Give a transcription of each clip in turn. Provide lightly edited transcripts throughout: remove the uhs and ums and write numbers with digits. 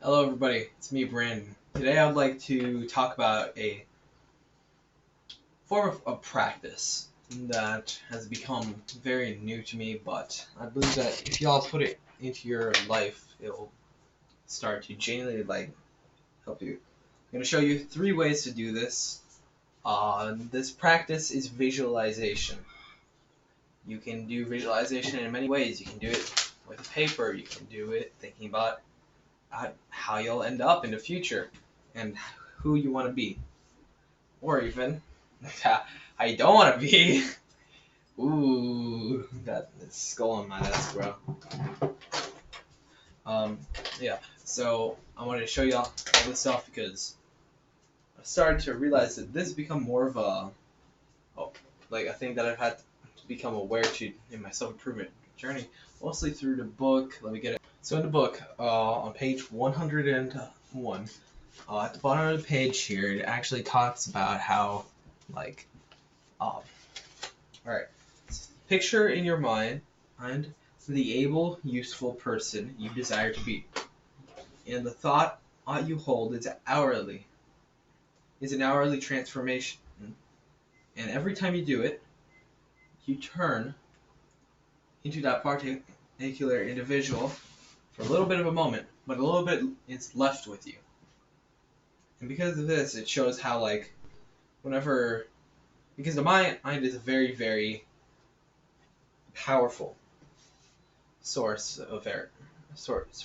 Hello everybody, it's me Brandon. Today I'd like to talk about a form of practice that has become very new to me, but I believe that if y'all put it into your life, it'll start to genuinely help you. I'm going to show you 3 ways to do this. This practice is visualization. You can do visualization in many ways. You can do it with a paper, you can do it thinking about how you'll end up in the future and who you want to be, or even how you don't want to be. Ooh, got this skull on my desk, bro. Yeah. So I wanted to show y'all all this stuff because I started to realize that this has become more of a thing that I've had to become aware to in my self-improvement journey, mostly through the book. Let me get it. So in the book, on page 101, at the bottom of the page here, it actually talks about how, alright, picture in your mind the able, useful person you desire to be. And the thought you hold is an hourly transformation. And every time you do it, you turn into that particular individual for a little bit of a moment, but a little bit is left with you. And because of this, it shows how, because the mind is a very, very powerful source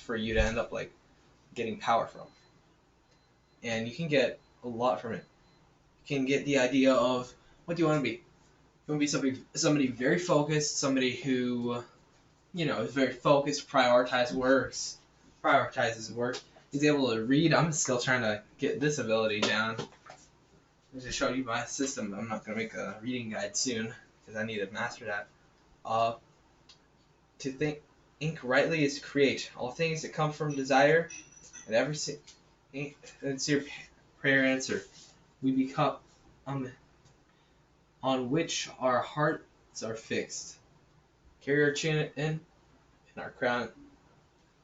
for you to end up getting power from, and you can get a lot from it. You can get the idea of what do you want to be. You want to be somebody very focused, somebody who is very focused, prioritizes work, is able to read. I'm still trying to get this ability down. I'm just show you my system. I'm not gonna make a reading guide soon because I need to master that. To think rightly is to create. All things that come from desire, and every sincere prayer answer, we become on which our hearts are fixed. Carry our chin in, and our crown,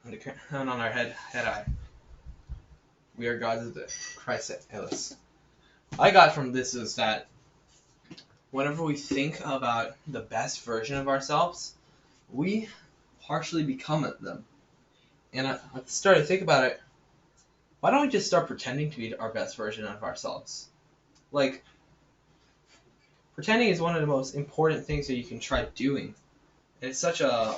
and the crown on our head high. We are God's the Christ Ellis. I got from this is that whenever we think about the best version of ourselves, we partially become them. And I started to think about it. Why don't we just start pretending to be our best version of ourselves? Pretending is one of the most important things that you can try doing. And it's such a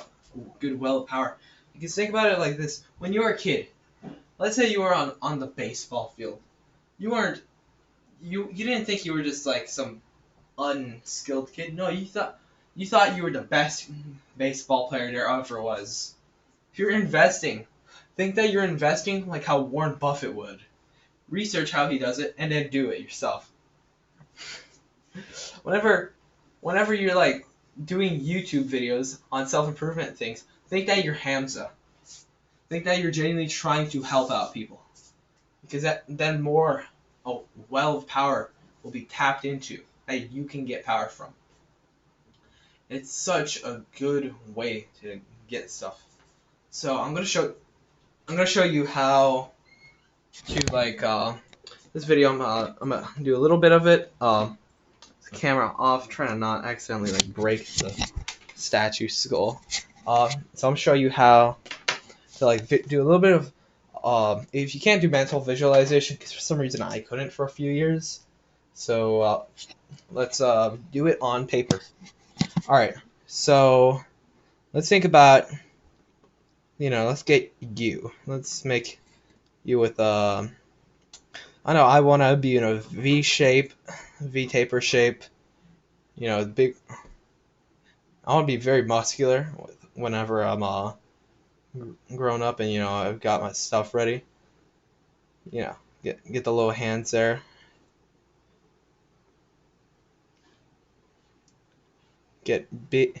good well of power. You can think about it like this. When you were a kid, let's say you were on the baseball field. You didn't think you were just like some unskilled kid. No, you thought you were the best baseball player there ever was. If you're investing, think that you're investing like how Warren Buffett would. Research how he does it and then do it yourself. Whenever you're doing YouTube videos on self-improvement things, think that you're Hamza. Think that you're genuinely trying to help out people. Because then more a well of power will be tapped into that you can get power from. It's such a good way to get stuff. So I'm gonna show you how to this video. I'm gonna do a little bit of it. The camera off, trying to not accidentally break the statue skull. So I'm gonna show you how to do a little bit of if you can't do mental visualization, because for some reason I couldn't for a few years. So let's do it on paper. All right. So let's think about let's get you. Let's make you with I know I want to be in a V shape, V taper shape. Big. I want to be very muscular whenever I'm grown up and I've got my stuff ready. Get the little hands there. Get big,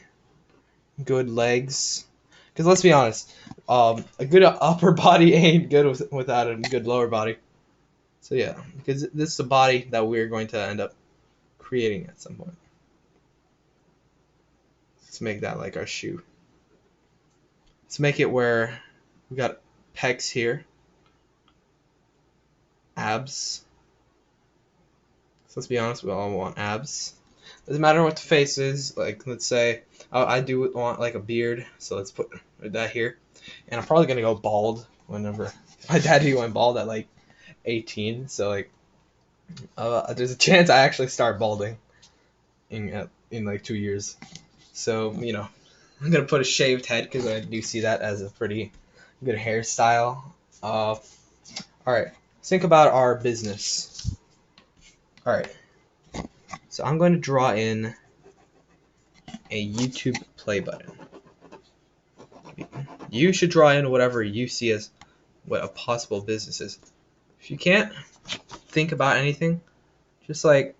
good legs. Because let's be honest, a good upper body ain't good without a good lower body. So yeah, because this is the body that we're going to end up creating at some point. Let's make that like our shoe. Let's make it where we got pecs here. abs. So let's be honest, we all want abs. Doesn't matter what the face is. Like, let's say I do want like a beard, so let's put that here. And I'm probably gonna go bald whenever my daddy went bald at like 18. So like, there's a chance I actually start balding in like 2 years. So I'm gonna put a shaved head because I do see that as a pretty good hairstyle. All right, let's think about our business. All right, so I'm going to draw in a YouTube play button. You should draw in whatever you see as what a possible business is. If you can't think about anything, just like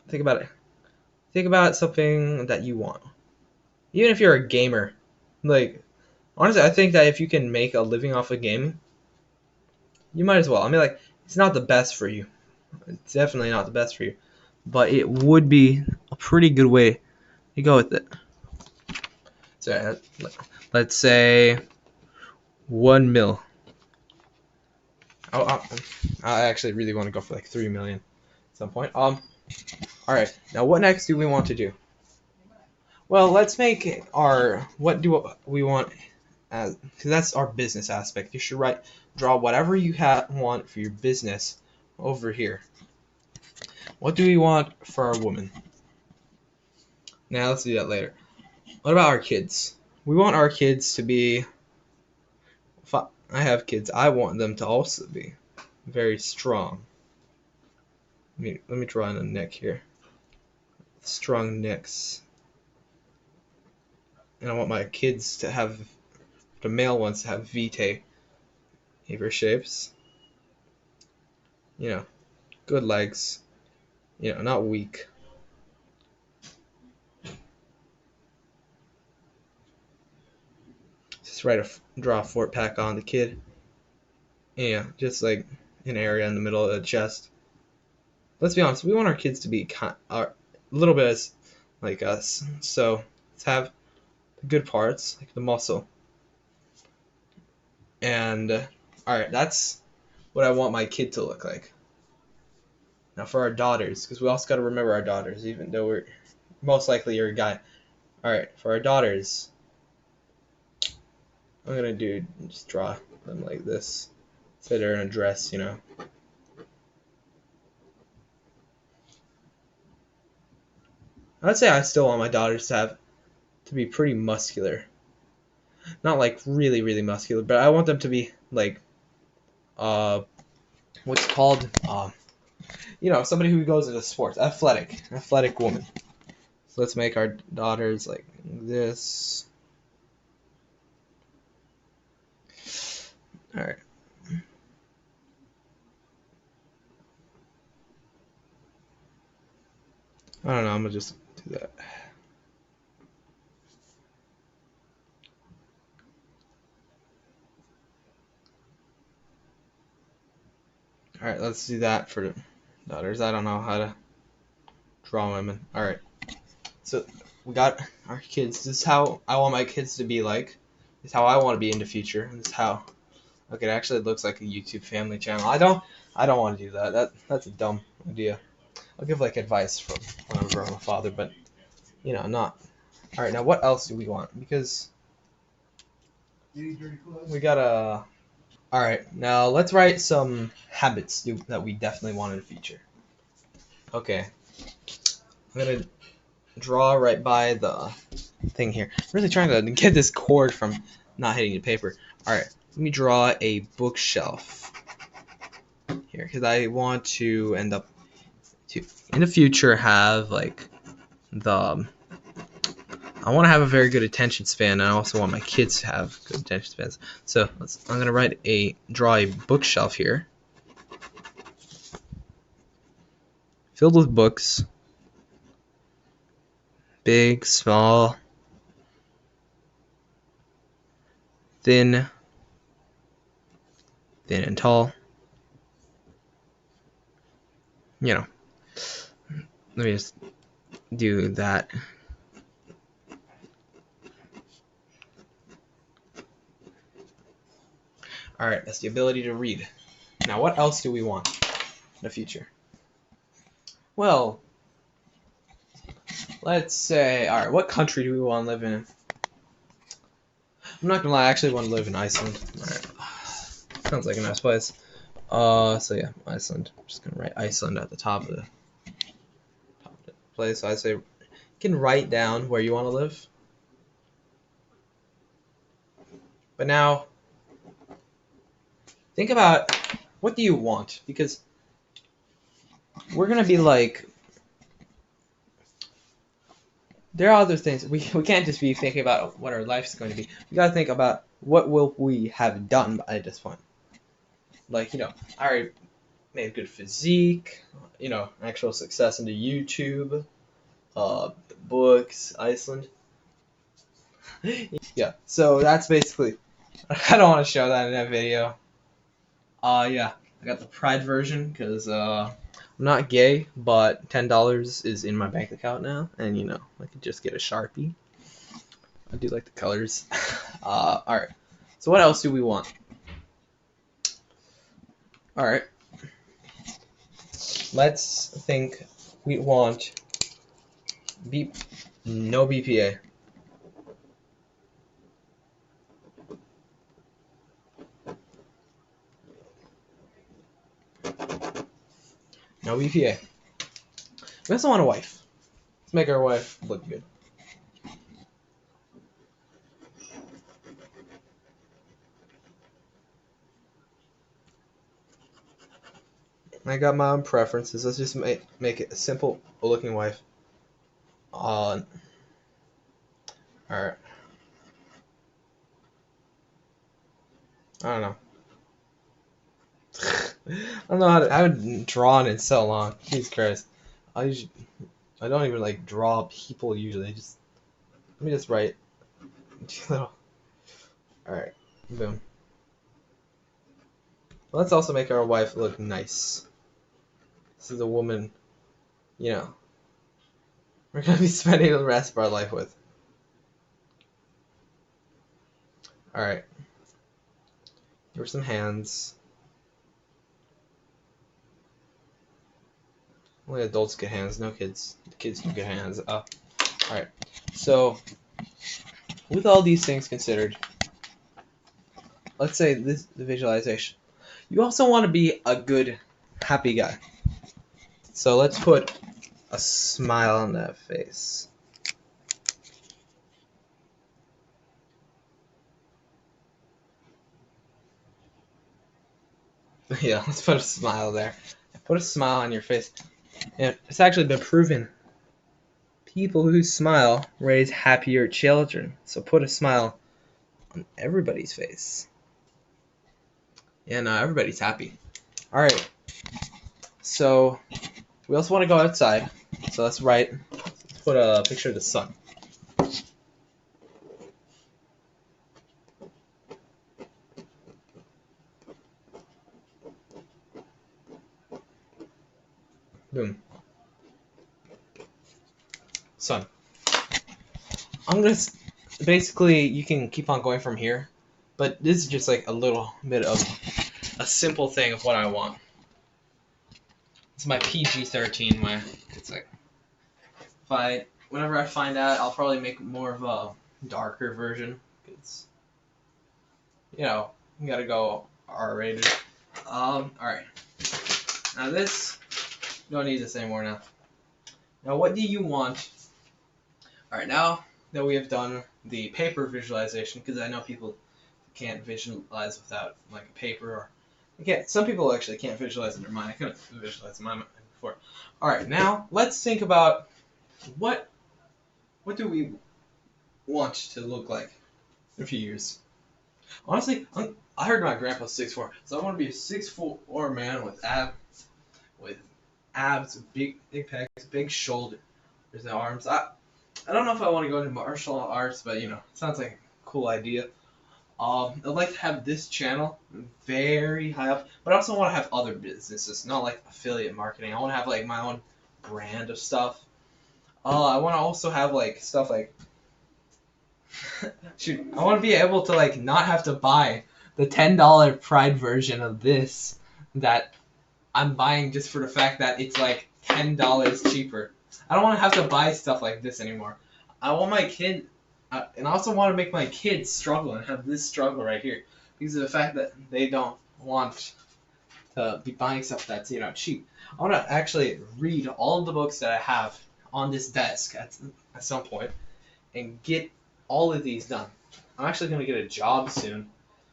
think about it. Think about something that you want. Even if you're a gamer, like honestly, I think that if you can make a living off of gaming, you might as well. I mean, like, it's not the best for you. It's definitely not the best for you, but it would be a pretty good way to go with it. So let's say 1 mil. I actually really want to go for like 3 million at some point. All right. Now, what next do we want to do? Well, let's make our what do we want as, because that's our business aspect. You should draw whatever you want for your business over here. What do we want for our woman? Now let's do that later. What about our kids? We want our kids to be. If I have kids, I want them to also be very strong. Let me draw in a neck here. Strong necks. And I want my kids to have, the male ones to have vitae shapes. Good legs. Not weak. Just draw a fort pack on the kid. Yeah, just like an area in the middle of the chest. Let's be honest, we want our kids to be a little bit as like us. So let's have the good parts, like the muscle. And alright, that's what I want my kid to look like. Now for our daughters, because we also got to remember our daughters, even though we're most likely you're a guy. Alright, for our daughters, I'm going to just draw them like this. Say they're in a dress, I'd say I still want my daughters to be pretty muscular. Not like really, really muscular, but I want them to be like, what's called, somebody who goes into sports, athletic woman. So let's make our daughters like this. All right. I don't know. I'm gonna just do that. All right. Let's do that for the daughters. I don't know how to draw women. All right. So we got our kids. This is how I want my kids to be like. This is how I want to be in the future. This is how. Okay, it actually looks like a YouTube family channel. I don't want to do that. That's a dumb idea. I'll give like advice from whenever I'm a father, but not. All right, now what else do we want? Because we gotta. All right, now let's write some habits that we definitely want in the future. Okay, I'm gonna draw right by the thing here. I'm really trying to get this cord from not hitting the paper. All right, let me draw a bookshelf here because I want to end up in the future have like I want to have a very good attention span, and I also want my kids to have good attention spans. So I'm gonna draw a bookshelf here, filled with books, big, small, thin and tall. Let me just do that. Alright, that's the ability to read. Now, what else do we want in the future? Well, let's say, alright, what country do we want to live in? I'm not gonna lie, I actually want to live in Iceland. Alright. Sounds like a nice place. So yeah, Iceland. I'm just gonna write Iceland at the top of the place. So I say, you can write down where you want to live. But now, think about what do you want? Because we're gonna be like, there are other things. We can't just be thinking about what our life's going to be. We gotta think about what will we have done by this point. Like, I already made a good physique, actual success into YouTube, books, Iceland. Yeah, so that's basically, I don't want to show that in that video. Yeah, I got the Pride version because I'm not gay, but $10 is in my bank account now, and I could just get a Sharpie. I do like the colors. Alright, so what else do we want? Alright, let's think we want no BPA. No BPA. We also want a wife. Let's make our wife look good. I got my own preferences. Let's just make it a simple looking wife. Alright. I don't know. I don't know I haven't drawn in so long. Jesus Christ. I don't even like draw people usually. Let me just write little. Alright. Boom. Let's also make our wife look nice. This is a woman, we're gonna be spending the rest of our life with. Alright. Here are some hands. Only adults get hands, no kids. The kids can get hands. Alright. So, with all these things considered, let's say the visualization. You also want to be a good, happy guy. So let's put a smile on that face. Yeah, let's put a smile there. Put a smile on your face. And it's actually been proven. People who smile raise happier children. So put a smile on everybody's face. Yeah, no, everybody's happy. Alright. So, we also want to go outside. So let's put a picture of the sun. Boom. Sun. I'm gonna basically, you can keep on going from here, but this is just like a little bit of a simple thing of what I want. It's my PG-13 way. It's like, whenever I find out, I'll probably make more of a darker version. It's, you gotta go R-rated. Alright. Now this, don't need this anymore now. Now what do you want? Alright, now that we have done the paper visualization, because I know people can't visualize without like a paper, or some people actually can't visualize in their mind. I couldn't visualize in my mind before. Alright, now let's think about what do we want to look like in a few years. Honestly, I heard my grandpa's 6'4", so I want to be a 6'4" man with abs, big pecs, big shoulders and arms. I don't know if I want to go into martial arts, but it sounds like a cool idea. I'd like to have this channel very high up, but I also want to have other businesses, not like affiliate marketing. I want to have like my own brand of stuff. I want to also have like stuff like shoot, I want to be able to like not have to buy the $10 Pride version of this. that I'm buying just for the fact that it's like $10 cheaper. I don't want to have to buy stuff like this anymore. I want my kid, and I also want to make my kids struggle and have this struggle right here because of the fact that they don't want to be buying stuff that's cheap. I want to actually read all of the books that I have on this desk at some point and get all of these done. I'm actually going to get a job soon.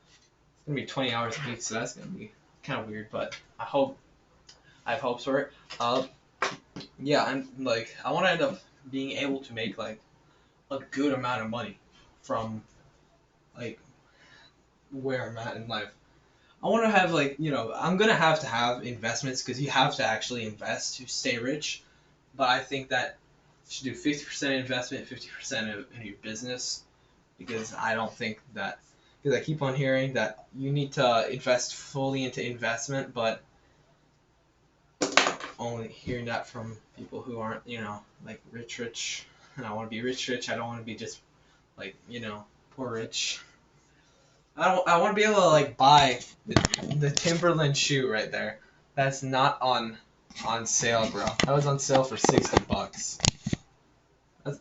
It's going to be 20 hours a week, so that's going to be kind of weird, but I have hopes for it. Yeah, I'm like I want to end up being able to make like a good amount of money from like where I'm at in life. I want to have like I'm gonna have to have investments because you have to actually invest to stay rich. But I think that you should do 50% investment, 50% in your business because I don't think that because I keep on hearing that you need to invest fully into investment, but only hearing that from people who aren't like rich. And I want to be rich. I don't want to be just like poor rich. I want to be able to like buy the Timberland shoe right there. That's not on sale, bro. That was on sale for $60.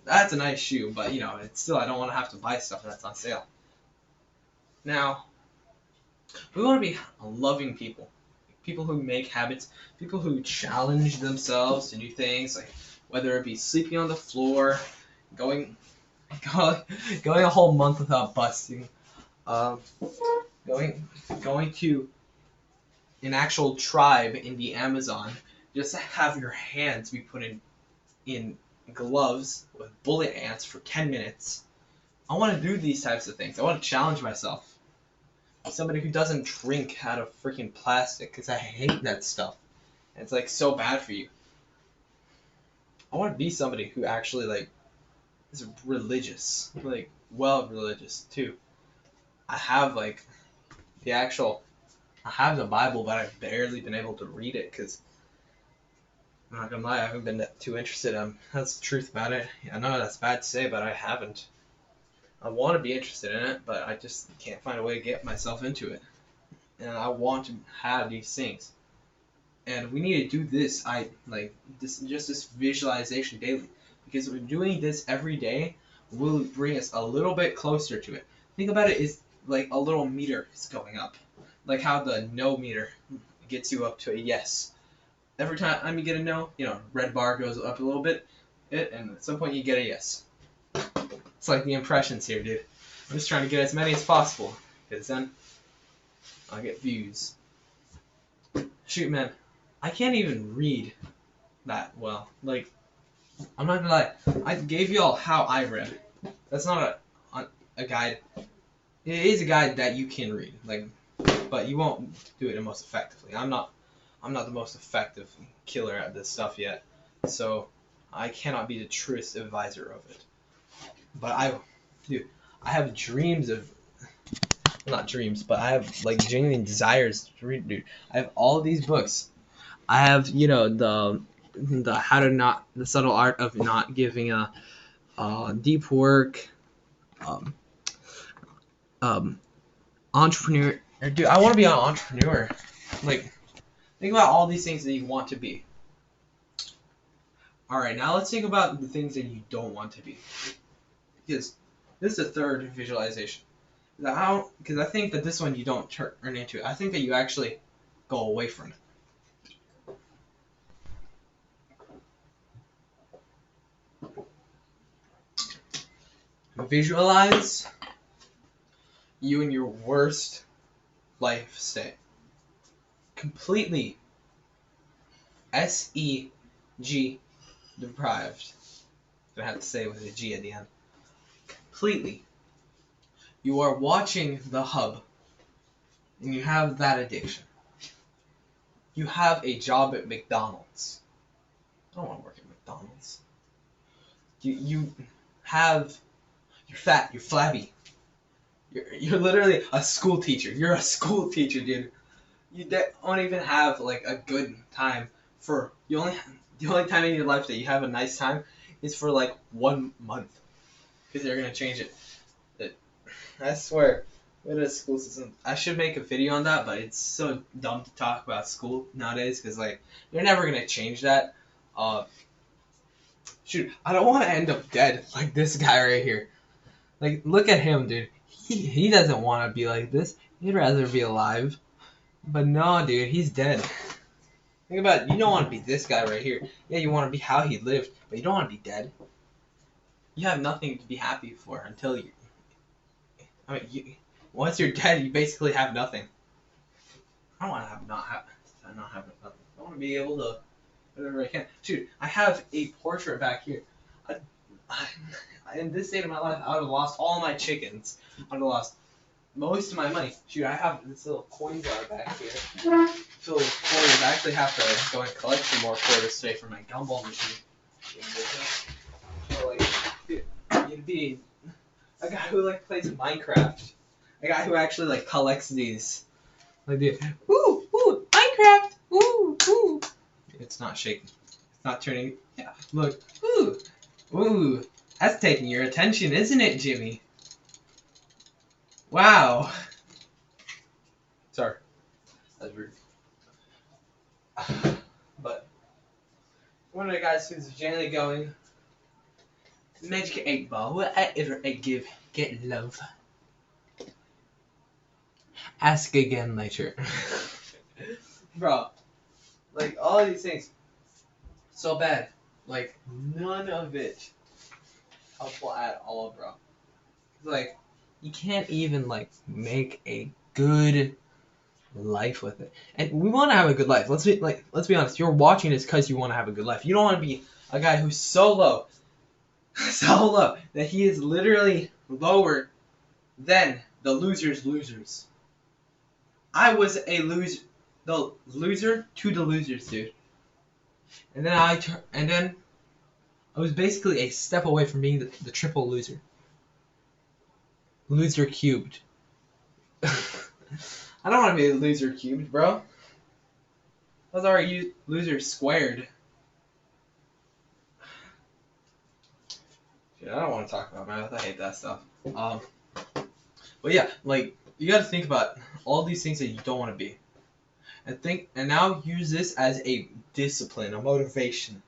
That's a nice shoe, but it's still I don't want to have to buy stuff that's on sale. Now, we want to be loving people. People who make habits, people who challenge themselves to do things, like whether it be sleeping on the floor, going going a whole month without busting, um, going to an actual tribe in the Amazon, just to have your hands be put in gloves with bullet ants for 10 minutes. I want to do these types of things. I want to challenge myself. Somebody who doesn't drink out of freaking plastic because I hate that stuff. And it's like so bad for you. I want to be somebody who actually like is religious, like well religious too. I have like the actual, I have the Bible, but I've barely been able to read it because I'm not gonna lie, I haven't been too interested. That's the truth about it. I know that's bad to say, but I haven't. I want to be interested in it, but I just can't find a way to get myself into it. And I want to have these things. And we need to do this. I like this visualization daily because we're doing this every day will bring us a little bit closer to it. Think about it is like a little meter is going up, like how the no meter gets you up to a yes. Every time you get a no, red bar goes up a little bit, and at some point you get a yes. It's like the impressions here, dude. I'm just trying to get as many as possible, because then I'll get views. Shoot, man, I can't even read that well. Like, I'm not gonna lie. I gave y'all how I read. That's not a guide. It is a guide that you can read, like, but you won't do it the most effectively. I'm not the most effective killer at this stuff yet, so I cannot be the truest advisor of it. But I have dreams of, not dreams, but I have like genuine desires to read, dude. I have all these books. I have, the how to not, the subtle art of not giving a deep work, um, entrepreneur. Dude, I want to be an entrepreneur. Like, think about all these things that you want to be. All right, now let's think about the things that you don't want to be. Because this is the third visualization. Because I think that this one you don't turn into. I think that you actually go away from it. Visualize you in your worst life state. Completely SEG deprived. I have to say it with a G at the end. Completely. You are watching the hub, and you have that addiction. You have a job at McDonald's. I don't want to work at McDonald's. You have, you're fat, you're flabby. You're literally a school teacher. You're a school teacher, dude. You don't even have like a good time for the only time in your life that you have a nice time is for like 1 month because they're gonna change it. I swear, What is school system? I should make a video on that, but it's so dumb to talk about school nowadays because like you're never gonna change that. Uh, Shoot, I don't want to end up dead like this guy right here. Like, look at him, dude. He doesn't want to be like this. He'd rather be alive. But no, dude, he's dead. Think about it. You don't want to be this guy right here. Yeah, you want to be how he lived, but you don't want to be dead. You have nothing to be happy for until you. I mean, once you're dead, you basically have nothing. I don't want to not have nothing. I want to be able to whatever I can. Dude, I have a portrait back here. In this state of my life, I would have lost all my chickens. I would have lost most of my money. Shoot, I have this little coin jar back here filled with quarters. I actually have to go and collect some more quarters today for my gumball machine. So, like, dude, you'd be a guy who like plays Minecraft. A guy who actually like collects these. Like, dude, ooh, Minecraft, ooh. It's not shaking. It's not turning. Yeah, look, ooh. That's taking your attention, isn't it, Jimmy? Wow. Sorry. That's rude. But one of the guys who's generally going Magic 8 Ball, whatever I give, get love. Ask again later. Bro, like all these things, so bad. Like none of it helpful at all, bro. Like, you can't even like make a good life with it. And we want to have a good life. Let's be honest. You're watching this because you want to have a good life. You don't want to be a guy who's so low that he is literally lower than the losers. I was a the loser to the losers, dude. And then I was basically a step away from being the triple loser. Loser cubed. I don't want to be a loser cubed, bro. I was already loser squared. Dude, I don't want to talk about math. I hate that stuff. But yeah, like you got to think about all these things that you don't want to be, and now use this as a discipline, a motivation,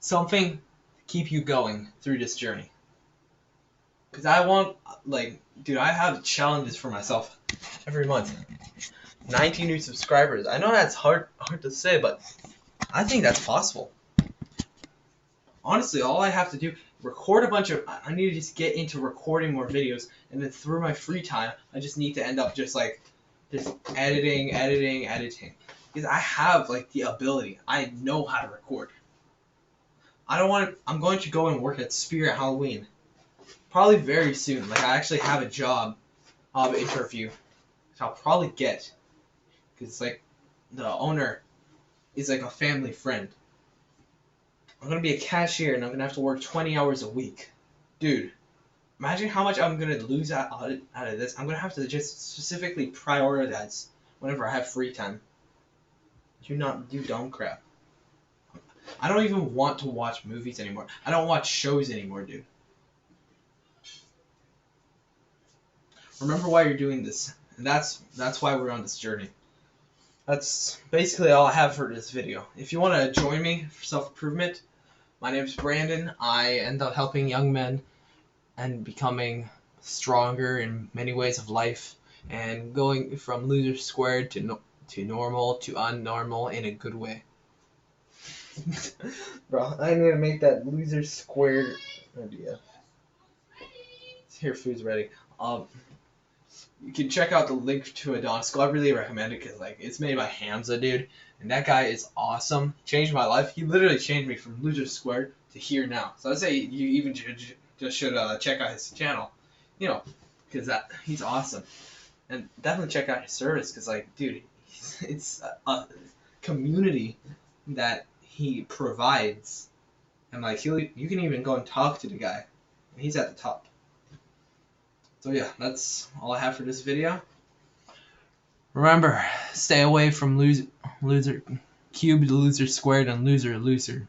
something to keep you going through this journey. Cause I want, like, dude, I have challenges for myself every month. 19 new subscribers. I know that's hard to say, but I think that's possible. Honestly, all I have to do, record a bunch of, I need to just get into recording more videos, and then through my free time, I just need to end up just editing. Because I have, like, the ability. I know how to record. I'm going to go and work at Spirit Halloween. Probably very soon. Like, I actually have a job interview, which I'll probably get. Because, like, the owner is, like, a family friend. I'm going to be a cashier, and I'm going to have to work 20 hours a week. Dude, imagine how much I'm going to lose out of this. I'm going to have to just specifically prioritize whenever I have free time. Do not do dumb crap. I don't even want to watch movies anymore. I don't watch shows anymore, dude. Remember why you're doing this. And that's why we're on this journey. That's basically all I have for this video. If you want to join me for self-improvement, my name is Brandon. I end up helping young men and becoming stronger in many ways of life and going from loser squared to normal to unnormal in a good way. Bro, I need to make that loser squared idea. Here, food's ready. You can check out the link to Adonisko. I really recommend it because like it's made by Hamza, dude, and that guy is awesome. Changed my life. He literally changed me from loser squared to here now. So I'd say you even just should check out his channel, you know, because he's awesome, and definitely check out his service because like, dude, it's a community that he provides, and like you can even go and talk to the guy, and he's at the top. So yeah, that's all I have for this video. Remember, stay away from loser cubed, loser squared, and loser.